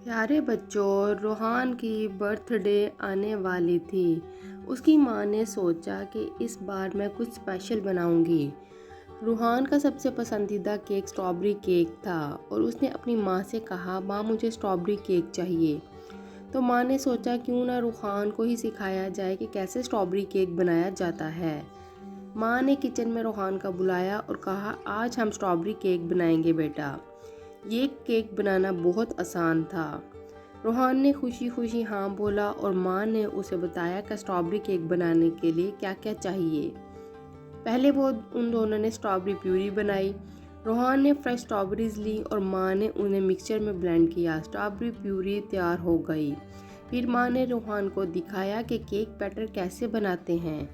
प्यारे बच्चों, रूहान की बर्थडे आने वाली थी। उसकी माँ ने सोचा कि इस बार मैं कुछ स्पेशल बनाऊंगी। रूहान का सबसे पसंदीदा केक स्ट्रॉबेरी केक था और उसने अपनी माँ से कहा, माँ मुझे स्ट्रॉबेरी केक चाहिए। तो माँ ने सोचा क्यों ना रूहान को ही सिखाया जाए कि कैसे स्ट्रॉबेरी केक बनाया जाता है। माँ ने किचन में रूहान का बुलाया और कहा, आज हम स्ट्रॉबेरी केक बनाएंगे बेटा। ये केक बनाना बहुत आसान था। रूहान ने खुशी खुशी हाँ बोला और माँ ने उसे बताया कि स्ट्रॉबेरी केक बनाने के लिए क्या क्या चाहिए। पहले उन दोनों ने स्ट्रॉबेरी प्यूरी बनाई। रूहान ने फ्रेश स्ट्रॉबेरीज ली और माँ ने उन्हें मिक्सचर में ब्लेंड किया। स्ट्रॉबेरी प्यूरी तैयार हो गई। फिर माँ ने रूहान को दिखाया कि केक बैटर कैसे बनाते हैं।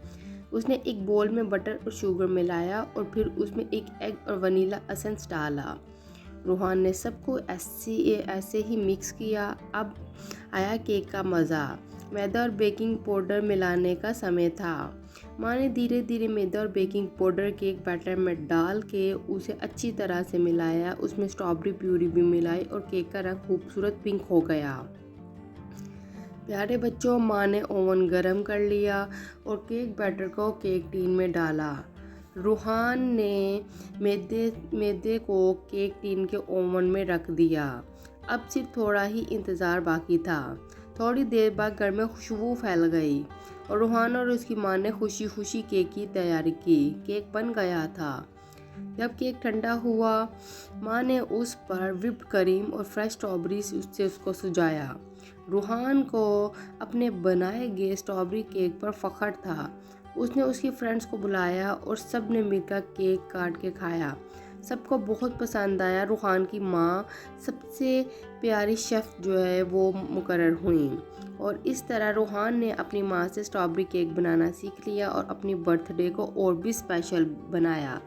उसने एक बोल में बटर और शुगर मिलाया और फिर उसमें एक एग और वनीला एसेंस डाला। रूहान ने सबको ऐसे ही मिक्स किया। अब आया केक का मज़ा। मैदा और बेकिंग पाउडर मिलाने का समय था। माँ ने धीरे धीरे मैदा और बेकिंग पाउडर केक बैटर में डाल के उसे अच्छी तरह से मिलाया। उसमें स्ट्रॉबेरी प्यूरी भी मिलाई और केक का रंग खूबसूरत पिंक हो गया। प्यारे बच्चों, माँ ने ओवन गरम कर लिया और केक बैटर को केक टीन में डाला। रूहान ने मैदे को केक टीन के ओवन में रख दिया। अब सिर्फ थोड़ा ही इंतज़ार बाकी था। थोड़ी देर बाद घर में खुशबू फैल गई और रूहान और उसकी माँ ने खुशी खुशी केक की तैयारी की। केक बन गया था। जब केक ठंडा हुआ, माँ ने उस पर व्हिप्ड क्रीम और फ्रेश स्ट्रॉबेरी से उसको सजाया। रूहान को अपने बनाए गए स्ट्रॉबेरी केक पर फख्र था। उसने उसकी फ्रेंड्स को बुलाया और सब ने मिलकर केक काट के खाया। सबको बहुत पसंद आया। रूहान की माँ सबसे प्यारी शेफ़ जो है वो मुकर्रर हुई और इस तरह रूहान ने अपनी माँ से स्ट्रॉबेरी केक बनाना सीख लिया और अपनी बर्थडे को और भी स्पेशल बनाया।